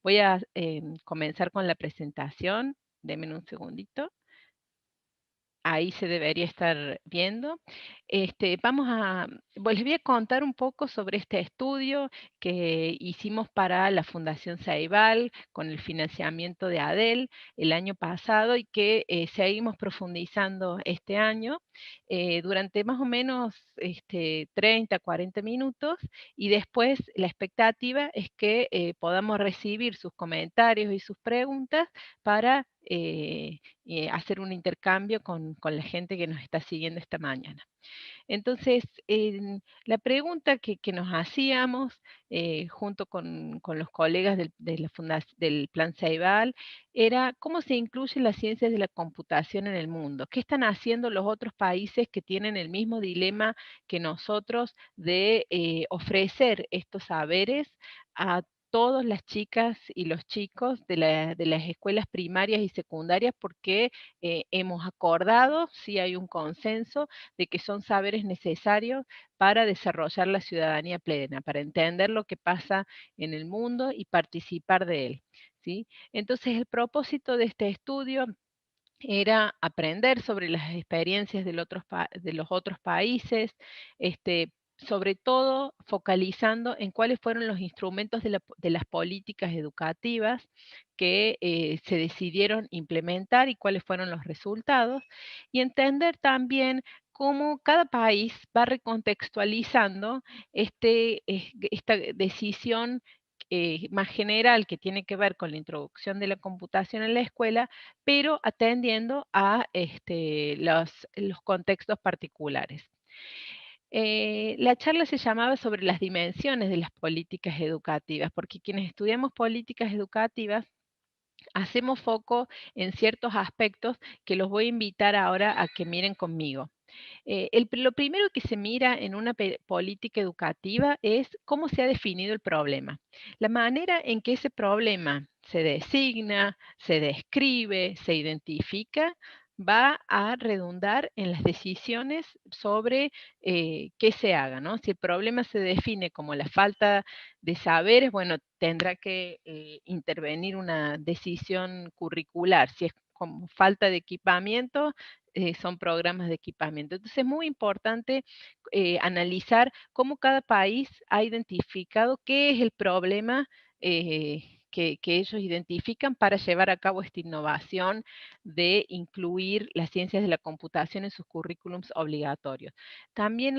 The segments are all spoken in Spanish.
Voy a comenzar con la presentación. Denme un segundito. Ahí se debería estar viendo. Les voy a contar un poco sobre este estudio que hicimos para la Fundación Ceibal con el financiamiento de ADEL el año pasado y que seguimos profundizando este año durante más o menos 30, 40 minutos, y después la expectativa es que podamos recibir sus comentarios y sus preguntas para hacer un intercambio con la gente que nos está siguiendo esta mañana. Entonces, la pregunta que nos hacíamos junto con los colegas del Plan Ceibal era cómo se incluyen las ciencias de la computación en el mundo. ¿Qué están haciendo los otros países que tienen el mismo dilema que nosotros de ofrecer estos saberes a todas las chicas y los chicos de las escuelas primarias y secundarias? Porque hemos acordado, sí hay un consenso, de que son saberes necesarios para desarrollar la ciudadanía plena, para entender lo que pasa en el mundo y participar de él, ¿sí? Entonces, el propósito de este estudio era aprender sobre las experiencias de los otros países, sobre todo focalizando en cuáles fueron los instrumentos de las políticas educativas que se decidieron implementar y cuáles fueron los resultados, y entender también cómo cada país va recontextualizando esta decisión más general que tiene que ver con la introducción de la computación en la escuela, pero atendiendo a los contextos particulares. La charla se llamaba sobre las dimensiones de las políticas educativas, porque quienes estudiamos políticas educativas hacemos foco en ciertos aspectos que los voy a invitar ahora a que miren conmigo. Lo primero que se mira en una política educativa es cómo se ha definido el problema. La manera en que ese problema se designa, se describe, se identifica, va a redundar en las decisiones sobre qué se haga, ¿no? Si el problema se define como la falta de saberes, bueno, tendrá que intervenir una decisión curricular. Si es como falta de equipamiento, son programas de equipamiento. Entonces es muy importante analizar cómo cada país ha identificado qué es el problema que ellos identifican para llevar a cabo esta innovación de incluir las ciencias de la computación en sus currículums obligatorios. También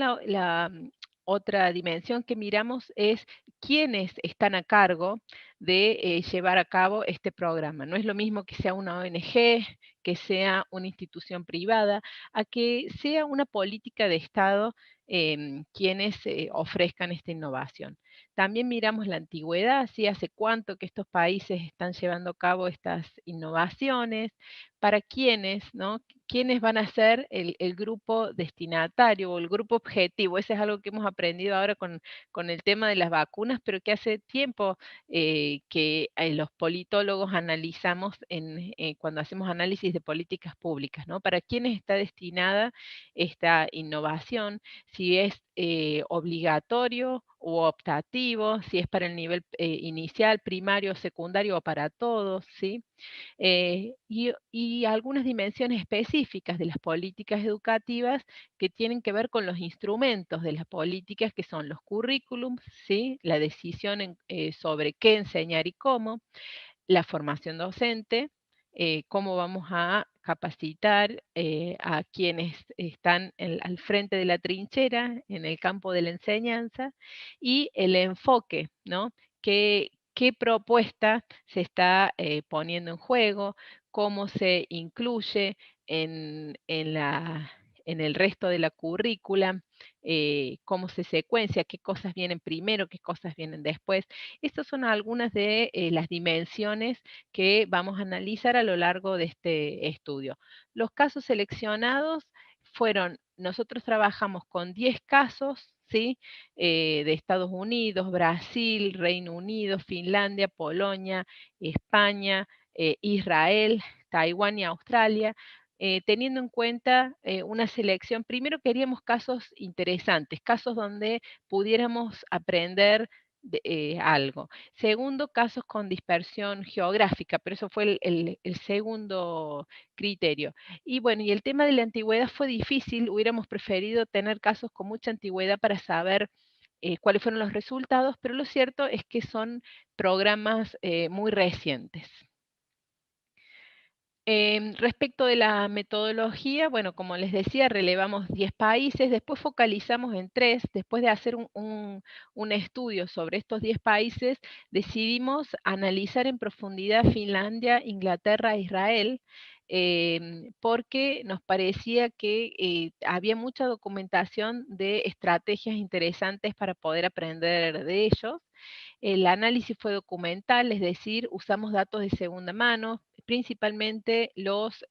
otra dimensión que miramos es quiénes están a cargo de llevar a cabo este programa. No es lo mismo que sea una ONG, que sea una institución privada, a que sea una política de Estado quienes ofrezcan esta innovación. También miramos la antigüedad, ¿sí? Hace cuánto que estos países están llevando a cabo estas innovaciones, para quiénes, ¿no? ¿Quiénes van a ser el grupo destinatario o el grupo objetivo? Ese es algo que hemos aprendido ahora con el tema de las vacunas, pero que hace tiempo que los politólogos analizamos cuando hacemos análisis de políticas públicas, ¿no? ¿Para quiénes está destinada esta innovación? Si es obligatorio u optativo, si es para el nivel inicial, primario, secundario o para todos, ¿sí? Y algunas dimensiones específicas de las políticas educativas que tienen que ver con los instrumentos de las políticas, que son los currículums, ¿sí? La decisión sobre qué enseñar y cómo, la formación docente, cómo vamos a capacitar a quienes están al frente de la trinchera en el campo de la enseñanza, y el enfoque, ¿no? ¿Qué propuesta se está poniendo en juego? ¿Cómo se incluye en el resto de la currícula? ¿Cómo se secuencia? ¿Qué cosas vienen primero? ¿Qué cosas vienen después? Estas son algunas de las dimensiones que vamos a analizar a lo largo de este estudio. Los casos seleccionados fueron, nosotros trabajamos con 10 casos, ¿sí? De Estados Unidos, Brasil, Reino Unido, Finlandia, Polonia, España, Israel, Taiwán y Australia. Teniendo en cuenta una selección, primero queríamos casos interesantes, casos donde pudiéramos aprender algo. Segundo, casos con dispersión geográfica, pero eso fue el segundo criterio. Y bueno, y el tema de la antigüedad fue difícil, hubiéramos preferido tener casos con mucha antigüedad para saber cuáles fueron los resultados, pero lo cierto es que son programas muy recientes. Respecto de la metodología, bueno, como les decía, relevamos 10 países, después focalizamos en 3, después de hacer un estudio sobre estos 10 países, decidimos analizar en profundidad Finlandia, Inglaterra e Israel, porque nos parecía que había mucha documentación de estrategias interesantes para poder aprender de ellos. El análisis fue documental, es decir, usamos datos de segunda mano, principalmente los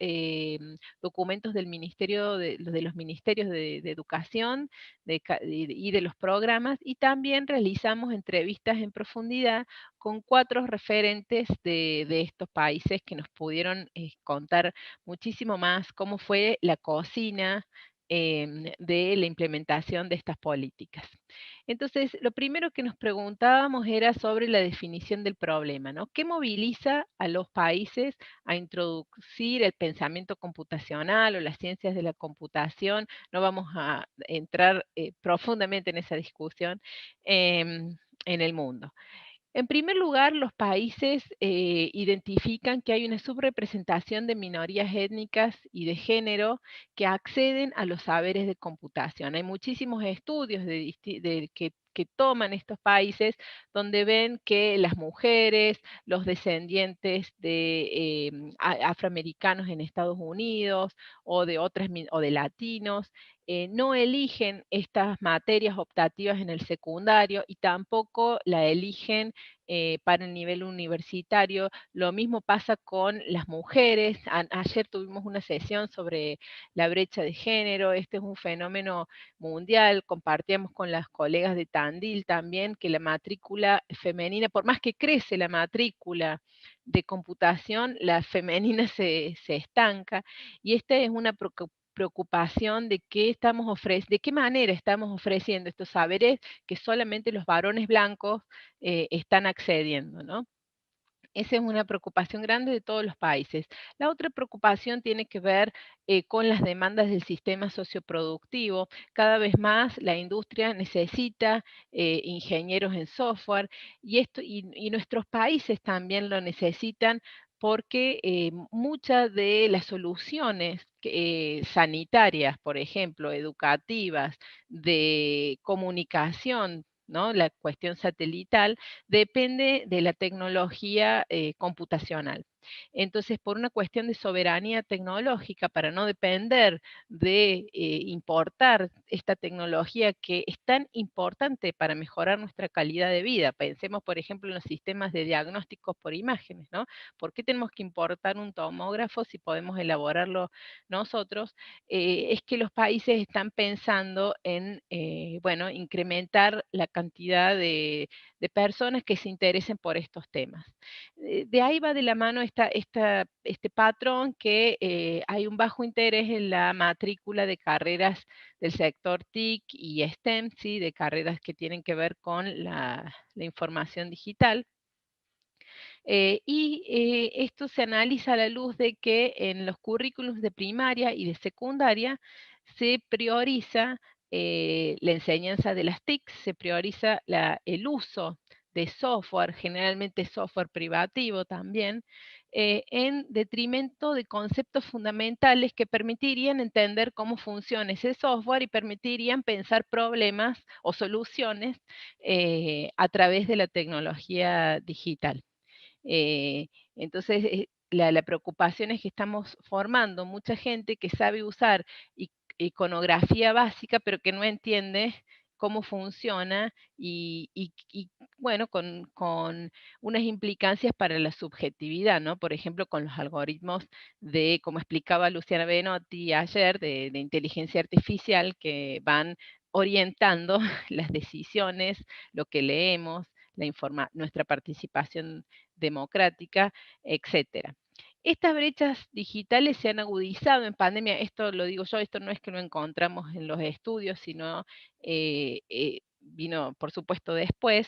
documentos del ministerio de los ministerios de educación y de los programas, y también realizamos entrevistas en profundidad con 4 referentes de estos países que nos pudieron contar muchísimo más cómo fue la cocina de la implementación de estas políticas. Entonces, lo primero que nos preguntábamos era sobre la definición del problema, ¿no? ¿Qué moviliza a los países a introducir el pensamiento computacional o las ciencias de la computación? No vamos a entrar profundamente en esa discusión en el mundo. En primer lugar, los países identifican que hay una subrepresentación de minorías étnicas y de género que acceden a los saberes de computación. Hay muchísimos estudios que toman estos países donde ven que las mujeres, los descendientes de afroamericanos en Estados Unidos o de o de latinos no eligen estas materias optativas en el secundario y tampoco la eligen para el nivel universitario. Lo mismo pasa con las mujeres. Ayer tuvimos una sesión sobre la brecha de género. Este es un fenómeno mundial. Compartíamos con las colegas de Tandil también que la matrícula femenina, por más que crece la matrícula de computación, la femenina se estanca. Y esta es una preocupación de de qué manera estamos ofreciendo estos saberes que solamente los varones blancos están accediendo, ¿no? Esa es una preocupación grande de todos los países. La otra preocupación tiene que ver con las demandas del sistema socioproductivo. Cada vez más la industria necesita ingenieros en software y nuestros países también lo necesitan porque muchas de las soluciones sanitarias, por ejemplo, educativas, de comunicación, ¿no? La cuestión satelital, depende de la tecnología computacional. Entonces, por una cuestión de soberanía tecnológica, para no depender de importar esta tecnología que es tan importante para mejorar nuestra calidad de vida. Pensemos, por ejemplo, en los sistemas de diagnósticos por imágenes, ¿no? ¿Por qué tenemos que importar un tomógrafo si podemos elaborarlo nosotros? Es que los países están pensando en, bueno, incrementar la cantidad de personas que se interesen por estos temas. De ahí va de la mano este patrón que hay un bajo interés en la matrícula de carreras del sector TIC y STEM, ¿sí? De carreras que tienen que ver con la información digital. Esto se analiza a la luz de que en los currículums de primaria y de secundaria se prioriza la enseñanza de las TIC, se prioriza el uso de software, generalmente software privativo también, en detrimento de conceptos fundamentales que permitirían entender cómo funciona ese software y permitirían pensar problemas o soluciones a través de la tecnología digital. Eh, entonces, la preocupación es que estamos formando mucha gente que sabe usar iconografía básica, pero que no entiende cómo funciona bueno, con unas implicancias para la subjetividad, ¿no? Por ejemplo, con los algoritmos como explicaba Luciana Benotti ayer, de inteligencia artificial que van orientando las decisiones, lo que leemos, nuestra participación democrática, etcétera. Estas brechas digitales se han agudizado en pandemia, esto lo digo yo, esto no es que lo encontramos en los estudios, sino vino, por supuesto, después,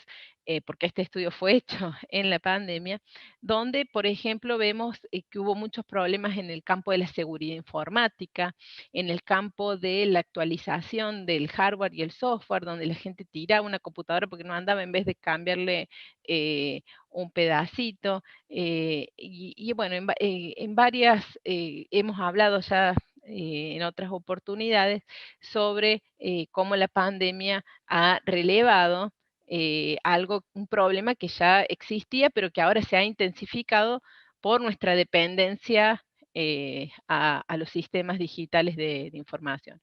porque este estudio fue hecho en la pandemia, donde, por ejemplo, vemos que hubo muchos problemas en el campo de la seguridad informática, en el campo de la actualización del hardware y el software, donde la gente tiraba una computadora porque no andaba en vez de cambiarle un pedacito. Y bueno, en varias hemos hablado ya en otras oportunidades sobre cómo la pandemia ha relevado un problema que ya existía, pero que ahora se ha intensificado por nuestra dependencia a los sistemas digitales de información.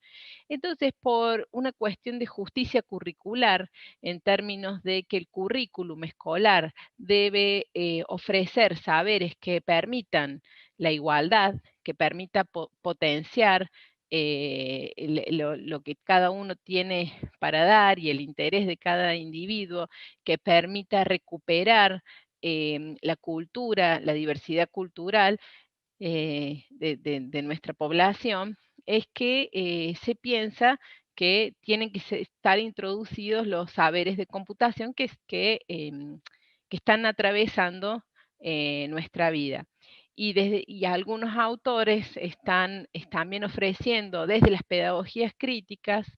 Entonces, por una cuestión de justicia curricular, en términos de que el currículum escolar debe ofrecer saberes que permitan la igualdad, que permita potenciar lo que cada uno tiene para dar y el interés de cada individuo, que permita recuperar la cultura, la diversidad cultural de nuestra población, es que se piensa que tienen que estar introducidos los saberes de computación que están atravesando nuestra vida. Y algunos autores están también ofreciendo desde las pedagogías críticas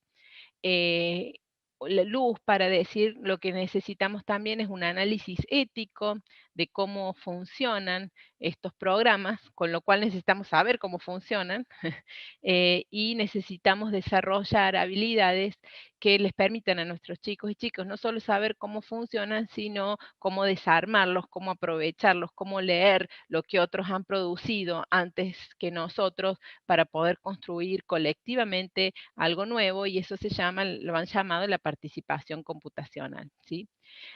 eh, la luz para decir lo que necesitamos también es un análisis ético de cómo funcionan estos programas, con lo cual necesitamos saber cómo funcionan y necesitamos desarrollar habilidades que les permitan a nuestros chicos y chicas no solo saber cómo funcionan, sino cómo desarmarlos, cómo aprovecharlos, cómo leer lo que otros han producido antes que nosotros para poder construir colectivamente algo nuevo y eso lo han llamado la participación computacional, ¿sí?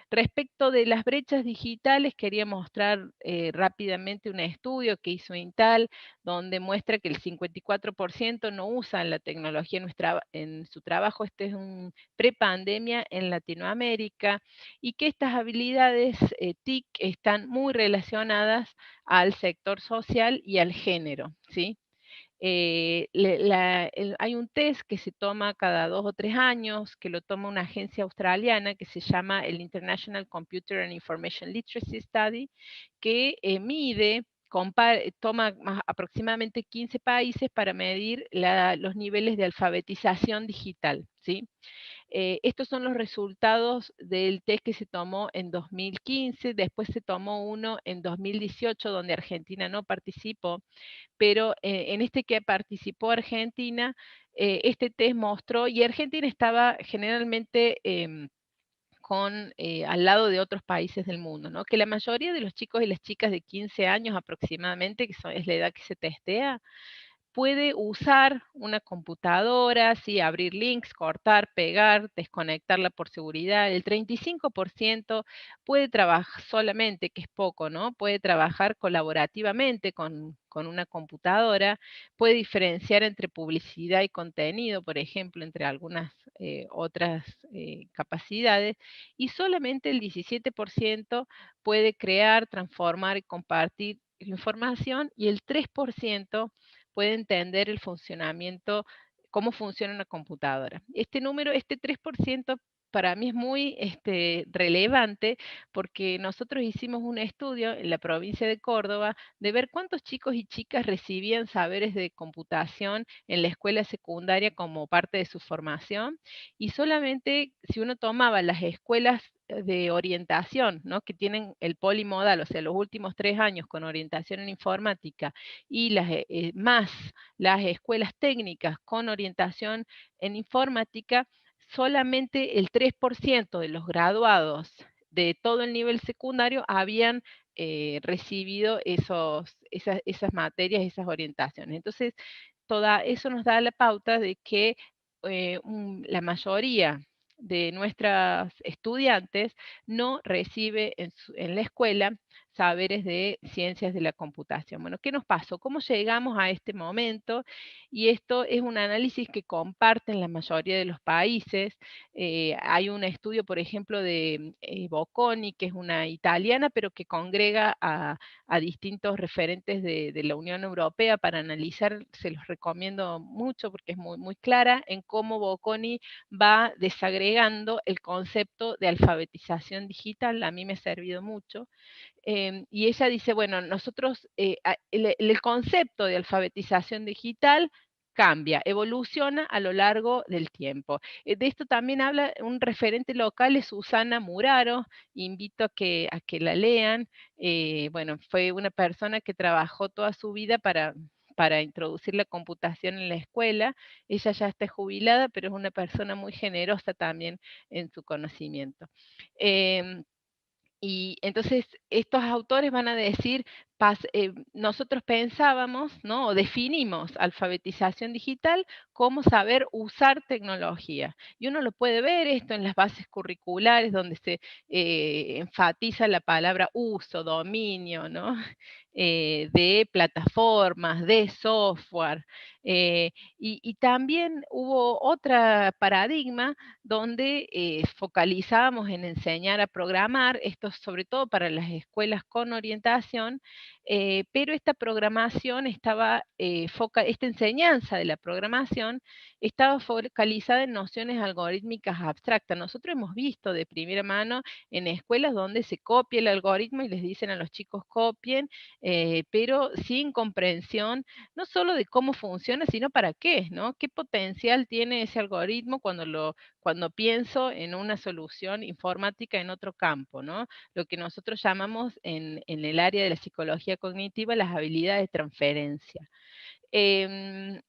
Respecto de las brechas digitales, quería mostrar rápidamente un estudio que hizo Intal, donde muestra que el 54% no usan la tecnología en su trabajo. Este es un prepandemia en Latinoamérica y que estas habilidades TIC están muy relacionadas al sector social y al género, ¿sí? Hay un test que se toma cada 2 o 3 años, que lo toma una agencia australiana que se llama el International Computer and Information Literacy Study, que toma aproximadamente 15 países para medir los niveles de alfabetización digital, ¿sí? Estos son los resultados del test que se tomó en 2015, después se tomó uno en 2018 donde Argentina no participó, pero en este que participó Argentina, este test mostró, y Argentina estaba generalmente al lado de otros países del mundo, ¿no? Que la mayoría de los chicos y las chicas de 15 años aproximadamente, es la edad que se testea, puede usar una computadora, sí, abrir links, cortar, pegar, desconectarla por seguridad. El 35% puede trabajar solamente, que es poco, ¿no? Puede trabajar colaborativamente con una computadora, puede diferenciar entre publicidad y contenido, por ejemplo, entre algunas otras capacidades, y solamente el 17% puede crear, transformar y compartir información, y el 3% puede entender el funcionamiento, cómo funciona una computadora. Este número, este 3%, para mí es muy relevante porque nosotros hicimos un estudio en la provincia de Córdoba de ver cuántos chicos y chicas recibían saberes de computación en la escuela secundaria como parte de su formación, y solamente si uno tomaba las escuelas de orientación, ¿no? Que tienen el polimodal, o sea, los últimos 3 años con orientación en informática y más las escuelas técnicas con orientación en informática, solamente el 3% de los graduados de todo el nivel secundario habían recibido esas materias, esas orientaciones. Entonces, eso nos da la pauta de que la mayoría de nuestras estudiantes no recibe en la escuela saberes de ciencias de la computación. Bueno, ¿qué nos pasó? ¿Cómo llegamos a este momento? Y esto es un análisis que comparten la mayoría de los países. Hay un estudio, por ejemplo, de Bocconi, que es una italiana, pero que congrega a distintos referentes de la Unión Europea para analizar, se los recomiendo mucho porque es muy, muy clara en cómo Bocconi va desagregando el concepto de alfabetización digital. A mí me ha servido mucho. Y ella dice, bueno, nosotros, el concepto de alfabetización digital cambia, evoluciona a lo largo del tiempo. De esto también habla un referente local, es Susana Muraro, invito a que la lean. Bueno, fue una persona que trabajó toda su vida para introducir la computación en la escuela. Ella ya está jubilada, pero es una persona muy generosa también en su conocimiento. Y entonces estos autores van a decir, nosotros pensábamos, ¿no? O definimos alfabetización digital como saber usar tecnología. Y uno lo puede ver esto en las bases curriculares donde se enfatiza la palabra uso, dominio, ¿no? De plataformas, de software. Y también hubo otra paradigma donde focalizábamos en enseñar a programar, esto sobre todo para las escuelas con orientación, pero esta programación estaba, esta enseñanza de la programación estaba focalizada en nociones algorítmicas abstractas. Nosotros hemos visto de primera mano en escuelas donde se copia el algoritmo y les dicen a los chicos copien, pero sin comprensión no solo de cómo funciona, sino para qué, ¿no? ¿Qué potencial tiene ese algoritmo cuando pienso en una solución informática en otro campo, ¿no? Lo que nosotros llamamos en el área de la psicología cognitiva las habilidades de transferencia. Em,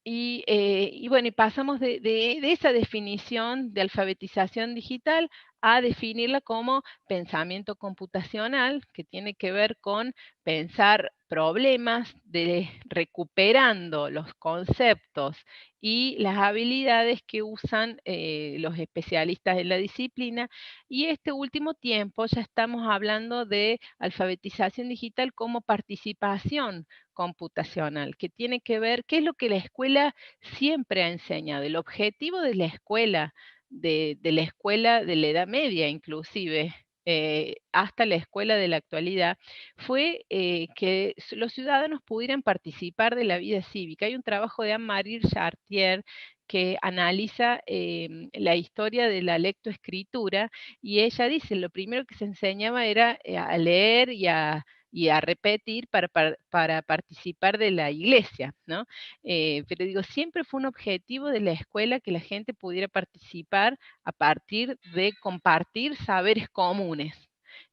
y bueno, y pasamos de esa definición de alfabetización digital a definirla como pensamiento computacional, que tiene que ver con pensar problemas, de recuperando los conceptos y las habilidades que usan los especialistas en la disciplina. Y este último tiempo ya estamos hablando de alfabetización digital como participación computacional, que tiene que ver qué es lo que la escuela siempre ha enseñado. El objetivo de la escuela, de la escuela de la Edad Media inclusive, hasta la escuela de la actualidad, fue que los ciudadanos pudieran participar de la vida cívica. Hay un trabajo de Anne-Marie Chartier que analiza la historia de la lectoescritura y ella dice, lo primero que se enseñaba era a leer y a repetir para participar de la iglesia, ¿no? Pero digo, siempre fue un objetivo de la escuela que la gente pudiera participar a partir de compartir saberes comunes.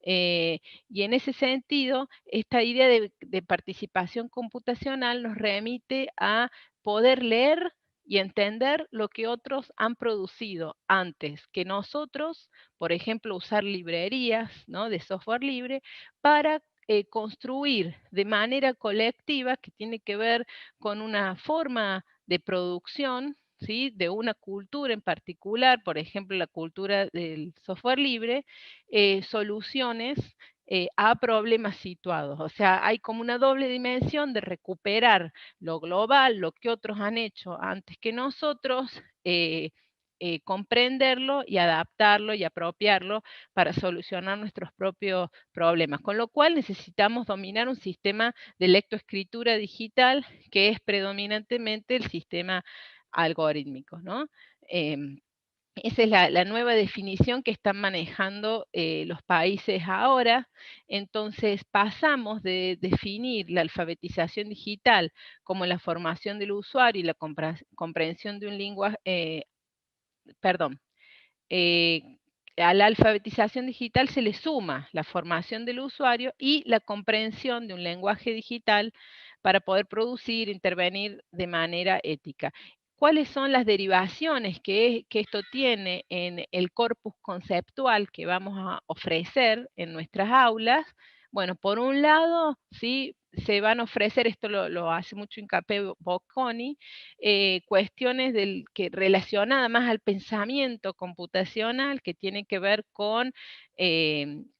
Y en ese sentido, esta idea de participación computacional nos remite a poder leer y entender lo que otros han producido antes que nosotros, por ejemplo, usar librerías, ¿no? De software libre para construir de manera colectiva, que tiene que ver con una forma de producción, ¿sí? De una cultura en particular, por ejemplo, la cultura del software libre, soluciones a problemas situados. O sea, hay como una doble dimensión de recuperar lo global, lo que otros han hecho antes que nosotros, comprenderlo y adaptarlo y apropiarlo para solucionar nuestros propios problemas. Con lo cual necesitamos dominar un sistema de lectoescritura digital que es predominantemente el sistema algorítmico, ¿no? Esa es la nueva definición que están manejando los países ahora. Entonces pasamos de definir la alfabetización digital como la formación del usuario y la comprensión de un lenguaje, perdón, eh, a la alfabetización digital se le suma la formación del usuario y la comprensión de un lenguaje digital para poder producir, intervenir de manera ética. ¿Cuáles son las derivaciones que esto tiene en el corpus conceptual que vamos a ofrecer en nuestras aulas? Bueno, por un lado, ¿sí? se van a ofrecer, esto lo hace mucho hincapié Bocconi, cuestiones que relacionadas más al pensamiento computacional, que tiene que ver con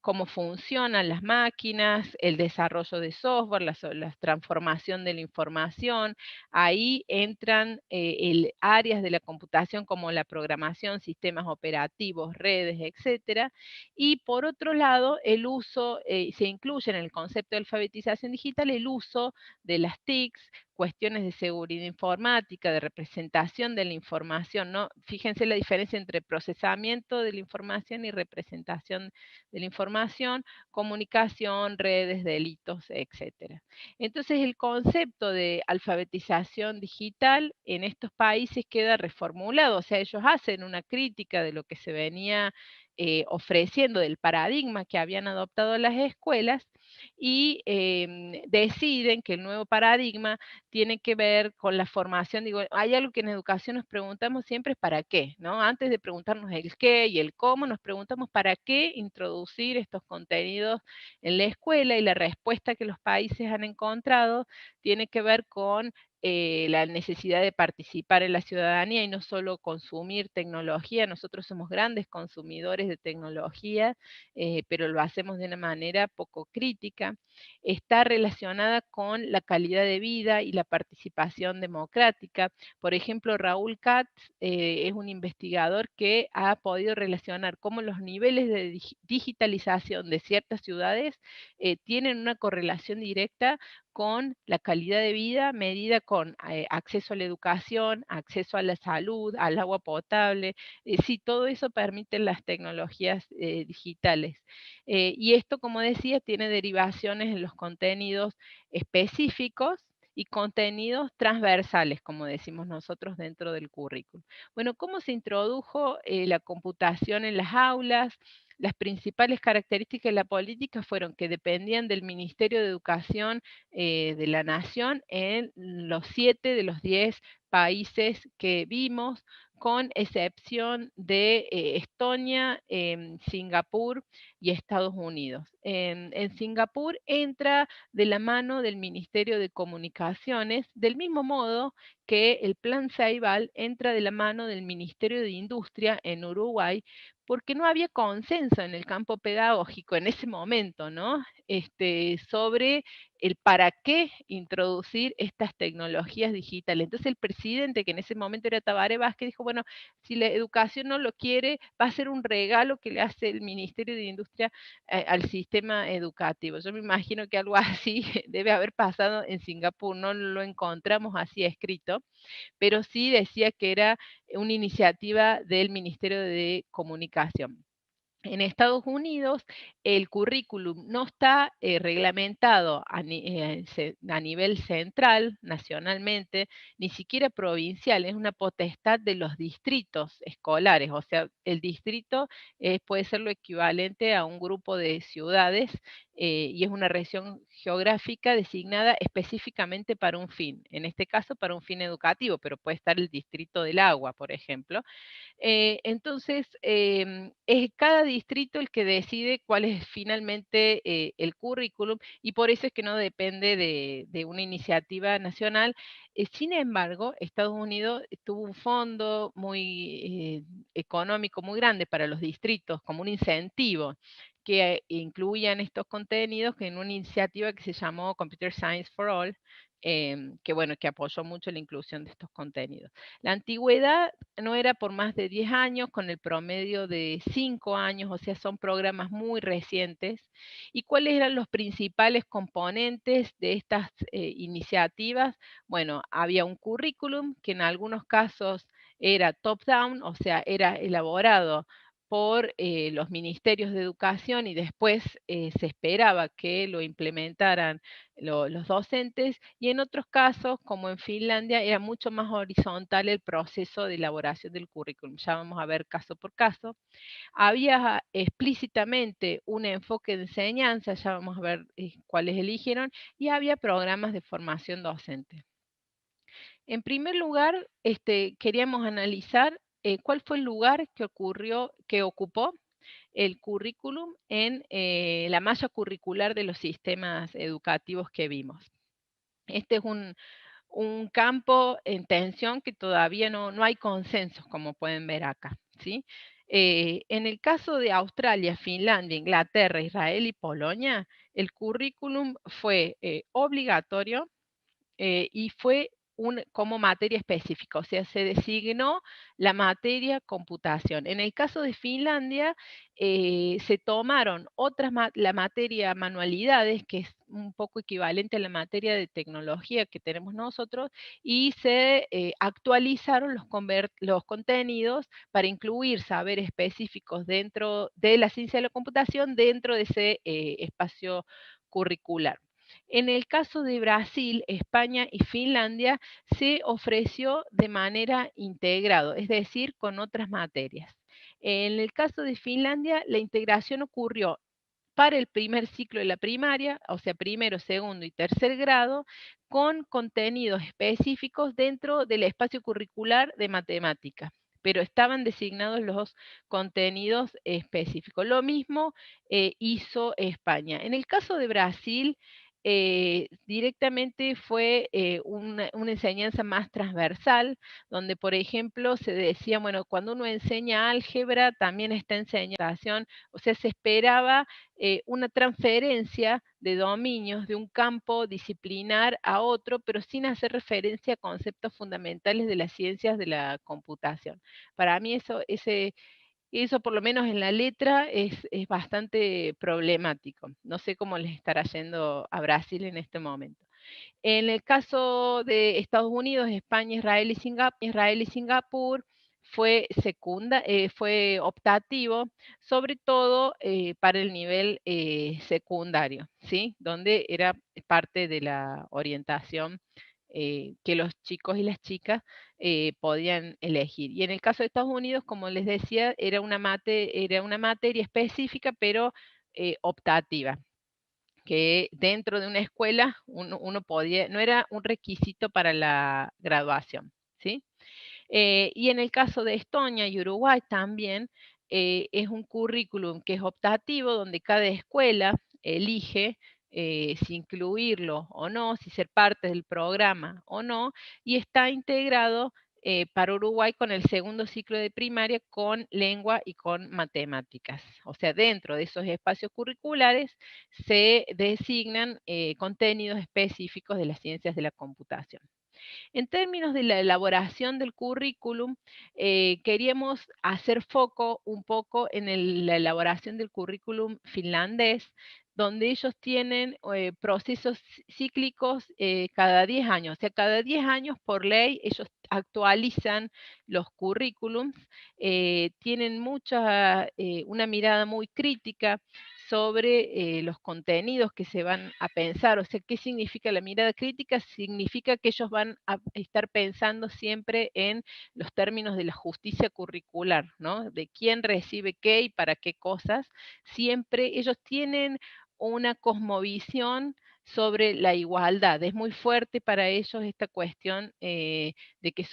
cómo funcionan las máquinas, el desarrollo de software, la transformación de la información. Ahí entran áreas de la computación como la programación, sistemas operativos, redes, etcétera. Y por otro lado, el uso, se incluye en el concepto de alfabetización digital el uso de las TICs, cuestiones de seguridad informática, de representación de la información, ¿no? Fíjense la diferencia entre procesamiento de la información y representación de la información, comunicación, redes, delitos, etcétera. Entonces, el concepto de alfabetización digital en estos países queda reformulado, o sea, ellos hacen una crítica de lo que se venía ofreciendo, del paradigma que habían adoptado las escuelas, y deciden que el nuevo paradigma tiene que ver con la formación. Digo, hay algo que en educación nos preguntamos siempre, es ¿para qué? ¿No? Antes de preguntarnos el qué y el cómo, nos preguntamos para qué introducir estos contenidos en la escuela, y la respuesta que los países han encontrado tiene que ver con la necesidad de participar en la ciudadanía y no solo consumir tecnología. Nosotros somos grandes consumidores de tecnología, pero lo hacemos de una manera poco crítica. Está relacionada con la calidad de vida y la participación democrática. Por ejemplo, Raúl Katz es un investigador que ha podido relacionar cómo los niveles de digitalización de ciertas ciudades tienen una correlación directa con la calidad de vida medida con acceso a la educación, acceso a la salud, al agua potable. Sí, todo eso permiten las tecnologías digitales. Y esto, como decía, tiene derivaciones en los contenidos específicos y contenidos transversales, como decimos nosotros, dentro del currículum. Bueno, ¿cómo se introdujo la computación en las aulas? Las principales características de la política fueron que dependían del Ministerio de Educación de la Nación en los 7 de los 10 países que vimos, con excepción de Estonia, Singapur y Estados Unidos. En Singapur entra de la mano del Ministerio de Comunicaciones, del mismo modo que el Plan Ceibal entra de la mano del Ministerio de Industria en Uruguay, porque no había consenso en el campo pedagógico en ese momento, ¿no? Sobre el para qué introducir estas tecnologías digitales. Entonces el presidente, que en ese momento era Tabaré Vázquez, dijo, bueno, si la educación no lo quiere, va a ser un regalo que le hace el Ministerio de Industria al sistema educativo. Yo me imagino que algo así debe haber pasado en Singapur, no lo encontramos así escrito, pero sí decía que era una iniciativa del Ministerio de Comunicación. En Estados Unidos, el currículum no está reglamentado a nivel central, nacionalmente, ni siquiera provincial, es una potestad de los distritos escolares, o sea, el distrito puede ser lo equivalente a un grupo de ciudades y es una región geográfica designada específicamente para un fin, en este caso para un fin educativo, pero puede estar el distrito del agua, por ejemplo. Entonces, es cada distrito el que decide cuál es finalmente el currículum, y por eso es que no depende de una iniciativa nacional. Sin embargo, Estados Unidos tuvo un fondo muy económico muy grande para los distritos, como un incentivo que incluían estos contenidos, que en una iniciativa que se llamó Computer Science for All, que bueno, que apoyó mucho la inclusión de estos contenidos. La antigüedad no era por más de 10 años, con el promedio de 5 años, o sea, son programas muy recientes. ¿Y cuáles eran los principales componentes de estas iniciativas? Bueno, había un currículum que en algunos casos era top-down, o sea, era elaborado por los ministerios de educación y después se esperaba que lo implementaran los docentes, y en otros casos, como en Finlandia, era mucho más horizontal el proceso de elaboración del currículum. Ya vamos a ver caso por caso. Había explícitamente un enfoque de enseñanza, ya vamos a ver cuáles eligieron, y había programas de formación docente. En primer lugar, queríamos analizar cuál fue el lugar que ocupó el currículum en la malla curricular de los sistemas educativos que vimos. Este es un campo en tensión que todavía no hay consensos, como pueden ver acá, ¿sí? En el caso de Australia, Finlandia, Inglaterra, Israel y Polonia, el currículum fue obligatorio y fue como materia específica, o sea, se designó la materia computación. En el caso de Finlandia, se tomaron la materia manualidades, que es un poco equivalente a la materia de tecnología que tenemos nosotros, y se actualizaron los contenidos para incluir saberes específicos dentro de la ciencia de la computación dentro de ese espacio curricular. En el caso de Brasil, España y Finlandia, se ofreció de manera integrado, es decir, con otras materias. En el caso de Finlandia, la integración ocurrió para el primer ciclo de la primaria, o sea, primero, segundo y tercer grado, con contenidos específicos dentro del espacio curricular de matemática, pero estaban designados los contenidos específicos. Lo mismo hizo España. En el caso de Brasil, directamente fue una enseñanza más transversal, donde, por ejemplo, se decía, bueno, cuando uno enseña álgebra, también está enseñando, o sea, se esperaba una transferencia de dominios de un campo disciplinar a otro, pero sin hacer referencia a conceptos fundamentales de las ciencias de la computación. Para mí eso por lo menos en la letra es bastante problemático. No sé cómo les estará yendo a Brasil en este momento. En el caso de Estados Unidos, España, Israel y Singapur fue optativo, sobre todo para el nivel secundario, ¿sí? Donde era parte de la orientación que los chicos y las chicas podían elegir. Y en el caso de Estados Unidos, como les decía, era una materia específica, pero optativa, que dentro de una escuela uno podía, no era un requisito para la graduación, ¿sí? Y en el caso de Estonia y Uruguay también es un currículum que es optativo, donde cada escuela elige si incluirlo o no, si ser parte del programa o no, y está integrado para Uruguay con el segundo ciclo de primaria con lengua y con matemáticas. O sea, dentro de esos espacios curriculares se designan contenidos específicos de las ciencias de la computación. En términos de la elaboración del currículum, queríamos hacer foco un poco en la elaboración del currículum finlandés, donde ellos tienen procesos cíclicos cada 10 años. O sea, cada 10 años por ley ellos actualizan los currículums, tienen una mirada muy crítica sobre los contenidos que se van a pensar. O sea, ¿qué significa la mirada crítica? Significa que ellos van a estar pensando siempre en los términos de la justicia curricular, ¿no? De quién recibe qué y para qué cosas. Siempre ellos tienen una cosmovisión sobre la igualdad. Es muy fuerte para ellos esta cuestión de que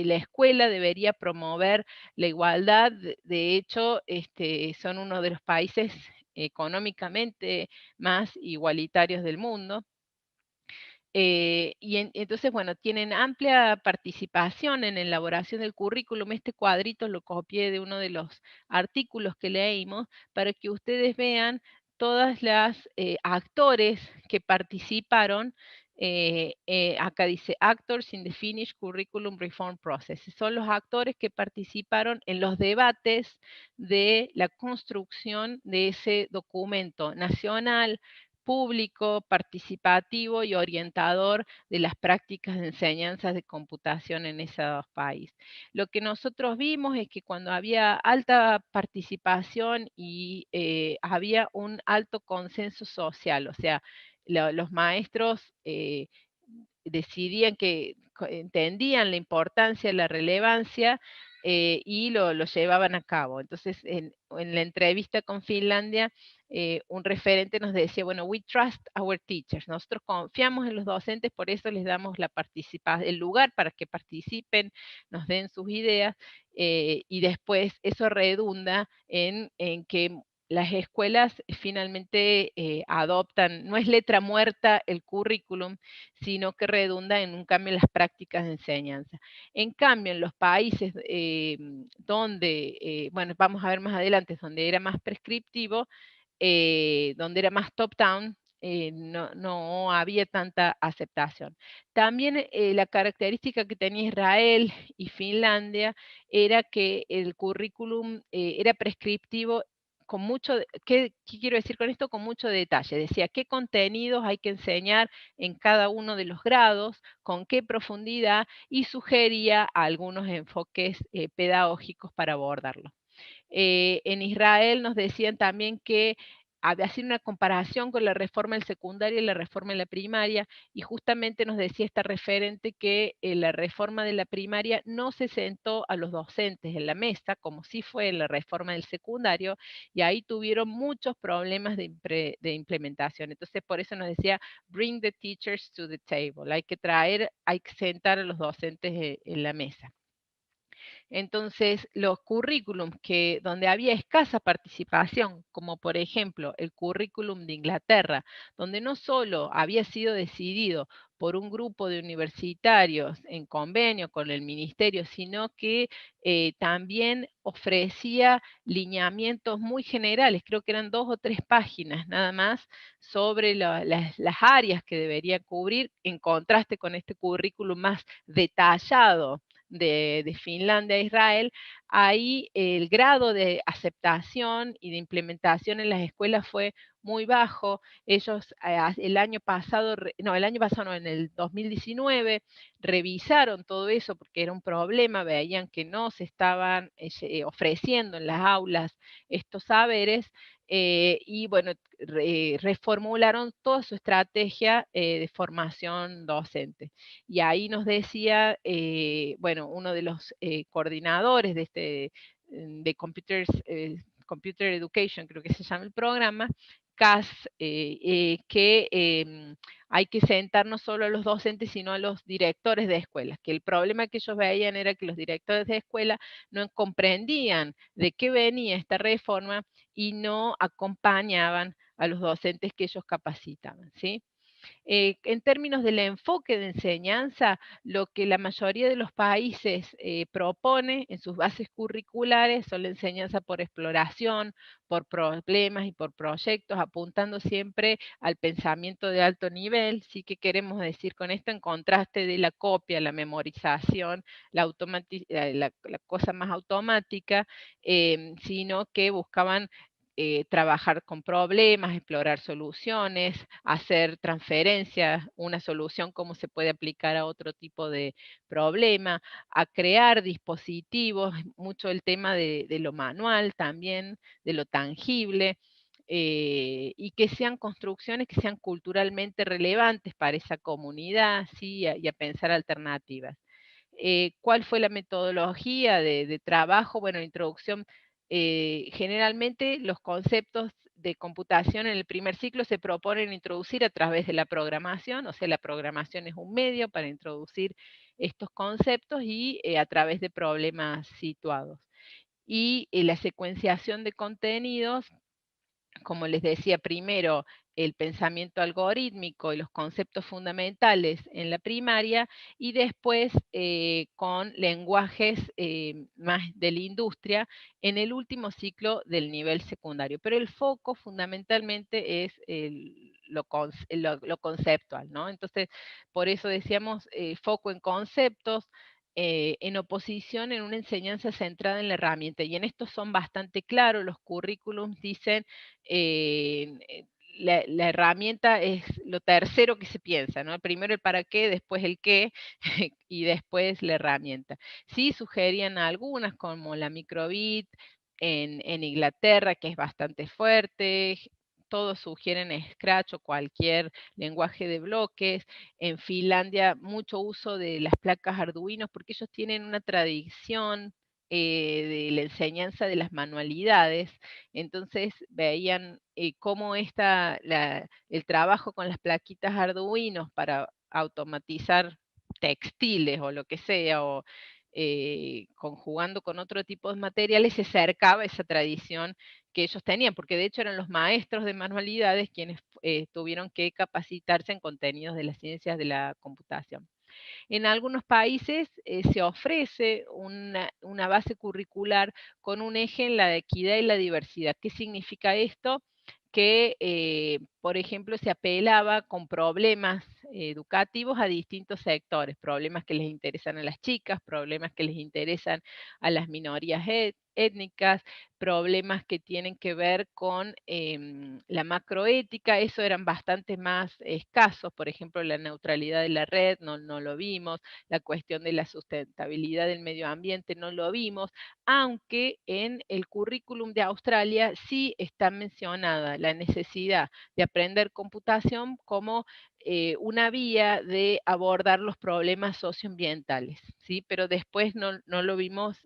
la escuela debería promover la igualdad. De hecho, son uno de los países económicamente más igualitarios del mundo. Entonces, bueno, tienen amplia participación en la elaboración del currículum. Este cuadrito lo copié de uno de los artículos que leímos para que ustedes vean todas las actores que participaron. Acá dice Actors in the Finnish Curriculum Reform Process. Son los actores que participaron en los debates de la construcción de ese documento nacional, público, participativo y orientador de las prácticas de enseñanzas de computación en esos países. Lo que nosotros vimos es que cuando había alta participación y había un alto consenso social, o sea, los maestros decidían entendían la importancia, la relevancia y lo llevaban a cabo. Entonces, en la entrevista con Finlandia, un referente nos decía, bueno, we trust our teachers, nosotros confiamos en los docentes, por eso les damos el lugar para que participen, nos den sus ideas, y después eso redunda en que las escuelas finalmente adoptan, no es letra muerta el currículum, sino que redunda en un cambio en las prácticas de enseñanza. En cambio, en los países donde, bueno, vamos a ver más adelante, donde era más prescriptivo, donde era más top-down, no había tanta aceptación. También la característica que tenía Israel y Finlandia era que el currículum era prescriptivo con mucho, ¿qué quiero decir con esto? Con mucho detalle. Decía qué contenidos hay que enseñar en cada uno de los grados, con qué profundidad, y sugería algunos enfoques pedagógicos para abordarlo. En Israel nos decían también que había sido una comparación con la reforma del secundario y la reforma de la primaria, y justamente nos decía esta referente que la reforma de la primaria no se sentó a los docentes en la mesa, como sí fue en la reforma del secundario, y ahí tuvieron muchos problemas de implementación. Entonces, por eso nos decía, bring the teachers to the table, hay que sentar a los docentes en la mesa. Entonces, los currículums donde había escasa participación, como por ejemplo el currículum de Inglaterra, donde no solo había sido decidido por un grupo de universitarios en convenio con el ministerio, sino que también ofrecía lineamientos muy generales, creo que eran 2 o 3 páginas nada más, sobre las áreas que debería cubrir, en contraste con este currículum más detallado de Finlandia a Israel. Ahí el grado de aceptación y de implementación en las escuelas fue muy bajo. Ellos el año pasado, no, en el 2019, revisaron todo eso porque era un problema, veían que no se estaban ofreciendo en las aulas estos saberes, y bueno, reformularon toda su estrategia de formación docente. Y ahí nos decía, bueno, uno de los coordinadores de Computer Education, creo que se llama el programa, CAS, que hay que sentar no solo a los docentes, sino a los directores de escuelas, que el problema que ellos veían era que los directores de escuela no comprendían de qué venía esta reforma y no acompañaban a los docentes que ellos capacitaban, ¿sí? En términos del enfoque de enseñanza, lo que la mayoría de los países propone en sus bases curriculares son la enseñanza por exploración, por problemas y por proyectos, apuntando siempre al pensamiento de alto nivel. Sí que queremos decir con esto, en contraste de la copia, la memorización, la cosa más automática, sino que buscaban trabajar con problemas, explorar soluciones, hacer transferencias, una solución cómo se puede aplicar a otro tipo de problema, a crear dispositivos, mucho el tema de lo manual también, de lo tangible, y que sean construcciones que sean culturalmente relevantes para esa comunidad, ¿sí? Y a pensar alternativas. ¿Cuál fue la metodología de trabajo? Bueno, introducción, generalmente los conceptos de computación en el primer ciclo se proponen introducir a través de la programación, o sea, la programación es un medio para introducir estos conceptos y a través de problemas situados. Y la secuenciación de contenidos, como les decía, primero el pensamiento algorítmico y los conceptos fundamentales en la primaria, y después con lenguajes más de la industria en el último ciclo del nivel secundario. Pero el foco fundamentalmente es lo conceptual, ¿no? Entonces, por eso decíamos foco en conceptos, en oposición en una enseñanza centrada en la herramienta. Y en esto son bastante claros, los currículums dicen la herramienta es lo tercero que se piensa, ¿no? Primero el para qué, después el qué y después la herramienta. Sí sugerían algunas como la microbit en Inglaterra, que es bastante fuerte. Todos sugieren Scratch o cualquier lenguaje de bloques. En Finlandia, mucho uso de las placas Arduino, porque ellos tienen una tradición de la enseñanza de las manualidades. Entonces veían cómo el trabajo con las plaquitas Arduinos para automatizar textiles o lo que sea, o conjugando con otro tipo de materiales, se acercaba a esa tradición que ellos tenían, porque de hecho eran los maestros de manualidades quienes tuvieron que capacitarse en contenidos de las ciencias de la computación. En algunos países se ofrece una base curricular con un eje en la equidad y la diversidad. ¿Qué significa esto? Que, por ejemplo, se apelaba con problemas educativos a distintos sectores, problemas que les interesan a las chicas, problemas que les interesan a las minorías étnicas, problemas que tienen que ver con la macroética, eso eran bastante más escasos, por ejemplo, la neutralidad de la red no lo vimos, la cuestión de la sustentabilidad del medio ambiente no lo vimos, aunque en el currículum de Australia sí está mencionada la necesidad de aprender computación como una vía de abordar los problemas socioambientales, ¿sí? Pero después no lo vimos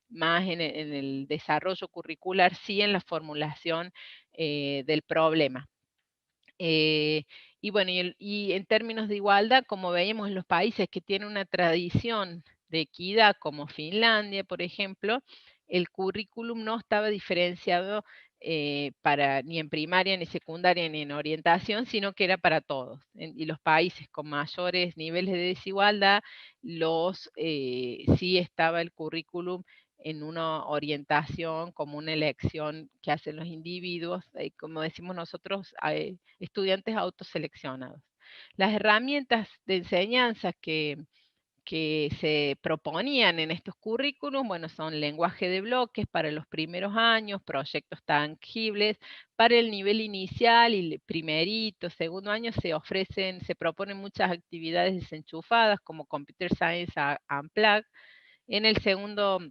más en el desarrollo curricular, sí en la formulación del problema. Eh, y bueno, y en términos de igualdad, como veíamos en los países que tienen una tradición de equidad, como Finlandia, por ejemplo, el currículum no estaba diferenciado ni en primaria, ni secundaria, ni en orientación, sino que era para todos. Y los países con mayores niveles de desigualdad, sí estaba el currículum en una orientación, como una elección que hacen los individuos, como decimos nosotros, estudiantes autoseleccionados. Las herramientas de enseñanza que se proponían en estos currículums, bueno, son lenguaje de bloques para los primeros años, proyectos tangibles, para el nivel inicial y el primerito, segundo año se proponen muchas actividades desenchufadas como Computer Science Unplugged. En el segundo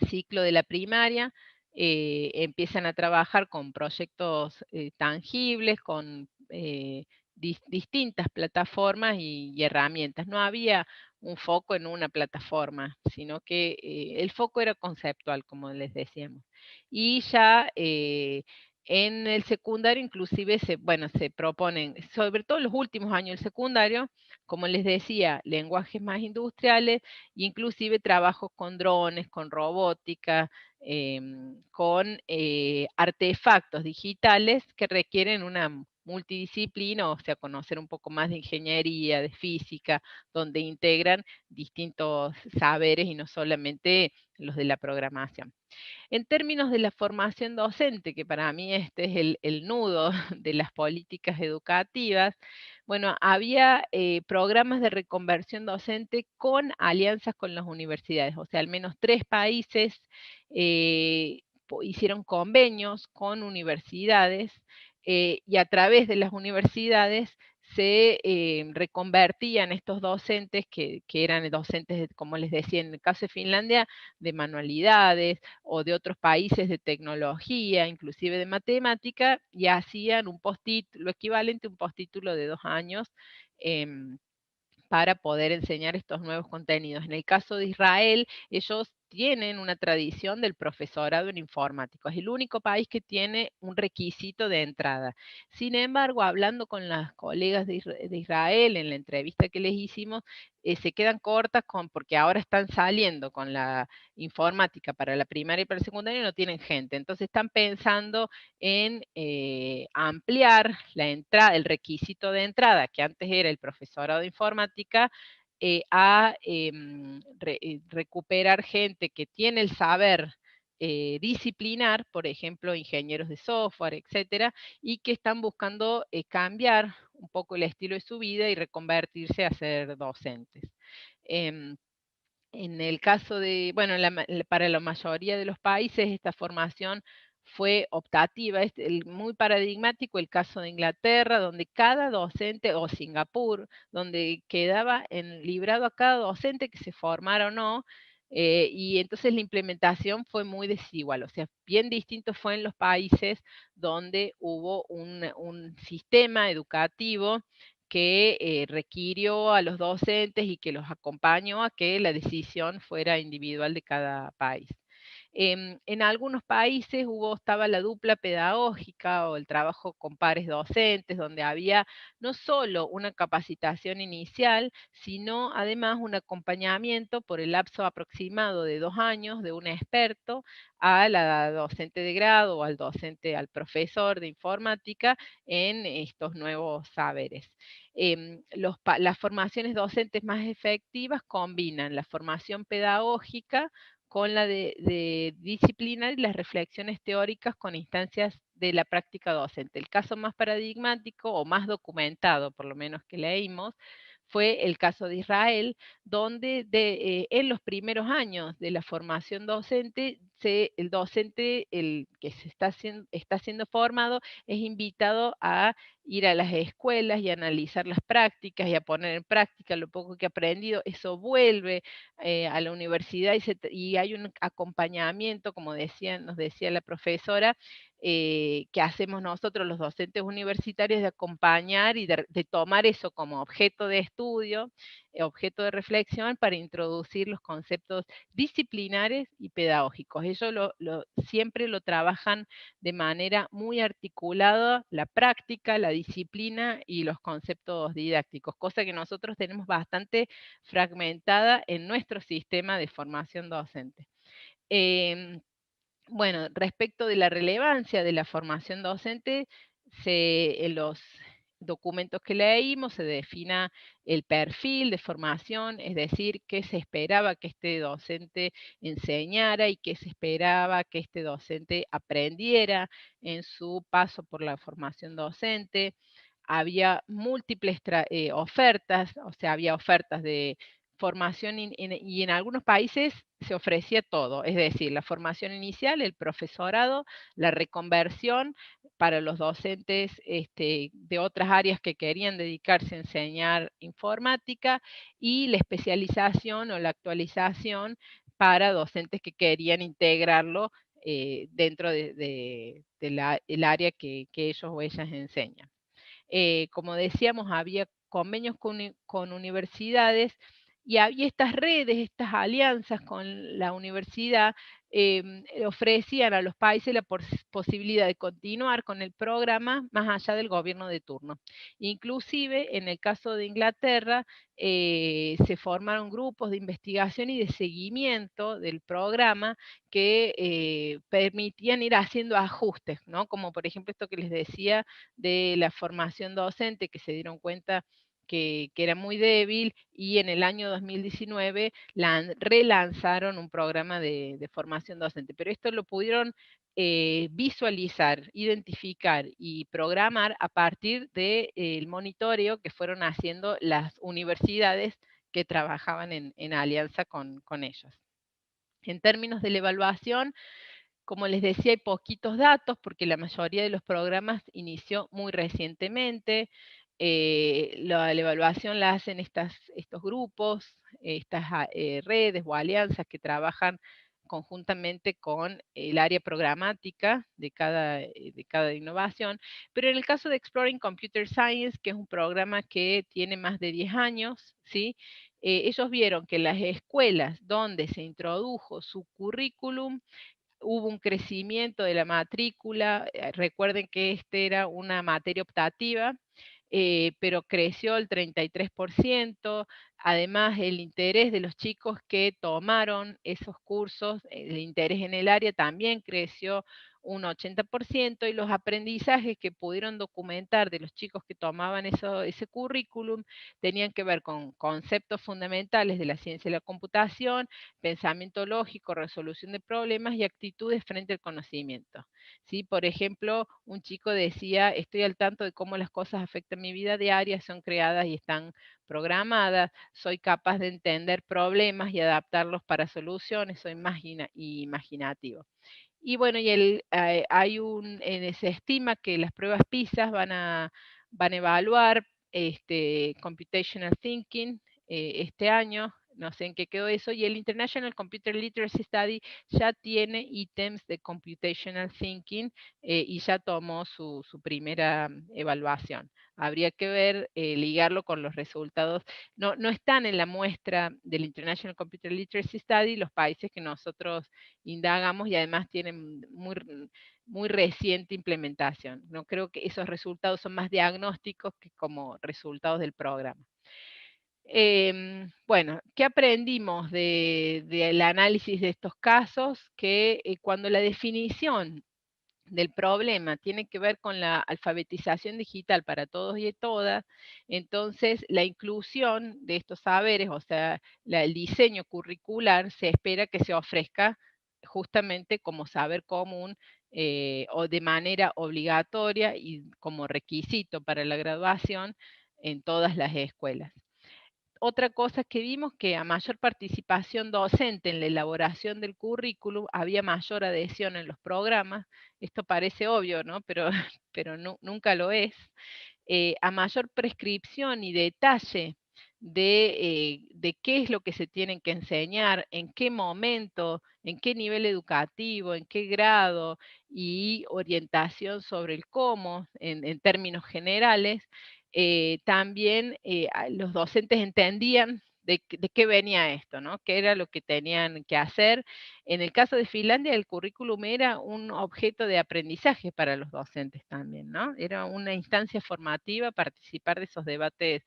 ciclo de la primaria, empiezan a trabajar con proyectos tangibles, con distintas plataformas y herramientas. No había un foco en una plataforma, sino que el foco era conceptual, como les decíamos. Y ya en el secundario inclusive bueno, se proponen, sobre todo en los últimos años del secundario, como les decía, lenguajes más industriales, inclusive trabajos con drones, con robótica, con artefactos digitales que requieren una multidisciplina, o sea, conocer un poco más de ingeniería, de física, donde integran distintos saberes y no solamente los de la programación. En términos de la formación docente, que para mí este es el nudo de las políticas educativas, bueno, había programas de reconversión docente con alianzas con las universidades, o sea, al menos 3 países hicieron convenios con universidades y a través de las universidades se reconvertían estos docentes que eran docentes, como les decía, en el caso de Finlandia, de manualidades o de otros países de tecnología, inclusive de matemática, y hacían lo equivalente a un postítulo de 2 años para poder enseñar estos nuevos contenidos. En el caso de Israel, ellos tienen una tradición del profesorado en informático. Es el único país que tiene un requisito de entrada. Sin embargo, hablando con las colegas de Israel en la entrevista que les hicimos, se quedan cortas porque ahora están saliendo con la informática para la primaria y para la secundaria y no tienen gente. Entonces están pensando en ampliar el requisito de entrada, que antes era el profesorado de informática, a recuperar gente que tiene el saber disciplinar, por ejemplo, ingenieros de software, etcétera, y que están buscando cambiar un poco el estilo de su vida y reconvertirse a ser docentes. Em, en el caso de, bueno, para la mayoría de los países esta formación fue optativa, es muy paradigmático el caso de Inglaterra, donde cada docente, o Singapur, donde quedaba librado a cada docente que se formara o no, y entonces la implementación fue muy desigual, o sea, bien distinto fue en los países donde hubo un sistema educativo que requirió a los docentes y que los acompañó a que la decisión fuera individual de cada país. En algunos países estaba la dupla pedagógica o el trabajo con pares docentes, donde había no solo una capacitación inicial, sino además un acompañamiento por el lapso aproximado de 2 años de un experto a la docente de grado o al docente, al profesor de informática en estos nuevos saberes. Las formaciones docentes más efectivas combinan la formación pedagógica con la de disciplinar y las reflexiones teóricas con instancias de la práctica docente. El caso más paradigmático o más documentado, por lo menos que leímos, fue el caso de Israel, donde en los primeros años de la formación docente, el docente, el que está siendo formado, es invitado a ir a las escuelas y analizar las prácticas y a poner en práctica lo poco que ha aprendido. Eso vuelve a la universidad y hay un acompañamiento, como nos decía la profesora, que hacemos nosotros los docentes universitarios de acompañar y de tomar eso como objeto de estudio, objeto de reflexión para introducir los conceptos disciplinares y pedagógicos. Ellos siempre lo trabajan de manera muy articulada, la práctica, la disciplina y los conceptos didácticos, cosa que nosotros tenemos bastante fragmentada en nuestro sistema de formación docente. Em, bueno, respecto de la relevancia de la formación docente, en los documentos que leímos se defina el perfil de formación, es decir, qué se esperaba que este docente enseñara y qué se esperaba que este docente aprendiera en su paso por la formación docente. Había múltiples ofertas, o sea, había ofertas de formación y en algunos países se ofrecía todo, es decir, la formación inicial, el profesorado, la reconversión para los docentes de otras áreas que querían dedicarse a enseñar informática y la especialización o la actualización para docentes que querían integrarlo dentro del área que ellos o ellas enseñan. Como decíamos, había convenios con universidades y había estas redes, estas alianzas con la universidad, ofrecían a los países la posibilidad de continuar con el programa más allá del gobierno de turno. Inclusive, en el caso de Inglaterra, se formaron grupos de investigación y de seguimiento del programa que permitían ir haciendo ajustes, ¿no? Como por ejemplo esto que les decía de la formación docente, que se dieron cuenta que era muy débil y en el año 2019 relanzaron un programa de formación docente. Pero esto lo pudieron visualizar, identificar y programar a partir del monitoreo que fueron haciendo las universidades que trabajaban en alianza con ellos. En términos de la evaluación, como les decía, hay poquitos datos porque la mayoría de los programas inició muy recientemente. La evaluación la hacen estos grupos, estas redes o alianzas que trabajan conjuntamente con el área programática de cada innovación. Pero en el caso de Exploring Computer Science, que es un programa que tiene más de 10 años, ¿sí? Ellos vieron que las escuelas donde se introdujo su currículum hubo un crecimiento de la matrícula, recuerden que este era una materia optativa, pero creció el 33%, además el interés de los chicos que tomaron esos cursos, el interés en el área también creció un 80% y los aprendizajes que pudieron documentar de los chicos que tomaban ese currículum tenían que ver con conceptos fundamentales de la ciencia de la computación, pensamiento lógico, resolución de problemas y actitudes frente al conocimiento. ¿Sí? Por ejemplo, un chico decía, estoy al tanto de cómo las cosas afectan mi vida diaria, son creadas y están programadas, soy capaz de entender problemas y adaptarlos para soluciones, soy imaginativo. Y bueno, se estima que las pruebas PISA van a evaluar computational thinking este año, no sé en qué quedó eso, y el International Computer Literacy Study ya tiene ítems de Computational Thinking y ya tomó su primera evaluación. Habría que ver, ligarlo con los resultados. No están en la muestra del International Computer Literacy Study los países que nosotros indagamos y además tienen muy reciente implementación. No creo que esos resultados son más diagnósticos que como resultados del programa. Bueno, ¿qué aprendimos del análisis de estos casos? Que cuando la definición del problema tiene que ver con la alfabetización digital para todos y todas, entonces la inclusión de estos saberes, o sea, el diseño curricular, se espera que se ofrezca justamente como saber común o de manera obligatoria y como requisito para la graduación en todas las escuelas. Otra cosa que vimos que a mayor participación docente en la elaboración del currículum, había mayor adhesión en los programas. Esto parece obvio, ¿no? Pero, pero nunca lo es. A mayor prescripción y detalle de qué es lo que se tienen que enseñar, en qué momento, en qué nivel educativo, en qué grado, y orientación sobre el cómo, en términos generales, también los docentes entendían de qué venía esto, ¿no? Qué era lo que tenían que hacer. En el caso de Finlandia, el currículum era un objeto de aprendizaje para los docentes también, ¿no? Era una instancia formativa participar de esos debates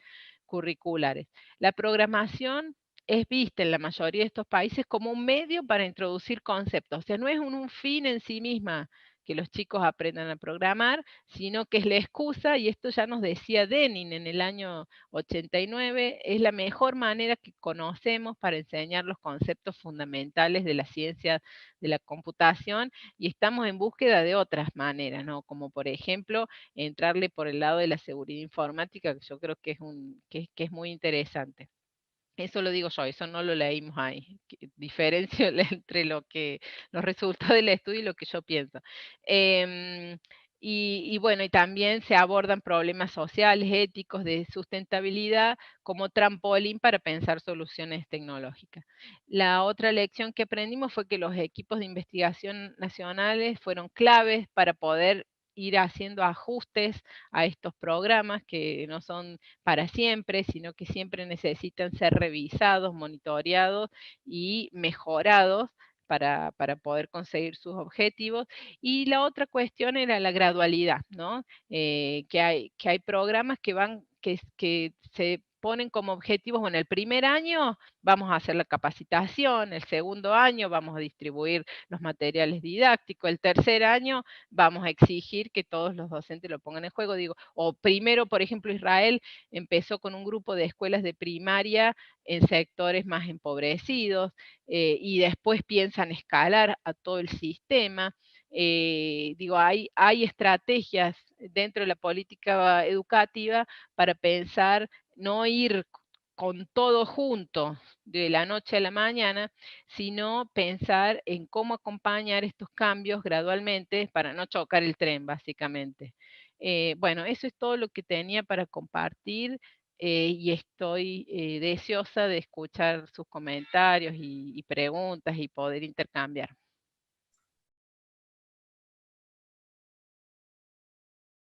curriculares. La programación es vista en la mayoría de estos países como un medio para introducir conceptos, o sea, no es un fin en sí misma que los chicos aprendan a programar, sino que es la excusa, y esto ya nos decía Denning en el año 89, es la mejor manera que conocemos para enseñar los conceptos fundamentales de la ciencia de la computación, y estamos en búsqueda de otras maneras, ¿no? Como por ejemplo, entrarle por el lado de la seguridad informática, que yo creo que que es muy interesante. Eso lo digo yo, eso no lo leímos ahí. Diferencio entre los resultados del estudio y lo que yo pienso. Em, y bueno, y también se abordan problemas sociales, éticos, de sustentabilidad como trampolín para pensar soluciones tecnológicas. La otra lección que aprendimos fue que los equipos de investigación nacionales fueron claves para poder ir haciendo ajustes a estos programas que no son para siempre, sino que siempre necesitan ser revisados, monitoreados y mejorados para poder conseguir sus objetivos. Y la otra cuestión era la gradualidad, ¿no? Que hay programas que se ponen como objetivos, bueno, el primer año vamos a hacer la capacitación, el segundo año vamos a distribuir los materiales didácticos, el tercer año vamos a exigir que todos los docentes lo pongan en juego, digo, o primero, por ejemplo, Israel empezó con un grupo de escuelas de primaria en sectores más empobrecidos y después piensan escalar a todo el sistema. Digo, hay estrategias dentro de la política educativa para pensar, no ir con todo junto de la noche a la mañana, sino pensar en cómo acompañar estos cambios gradualmente para no chocar el tren, básicamente. Bueno, eso es todo lo que tenía para compartir y estoy deseosa de escuchar sus comentarios y preguntas y poder intercambiar.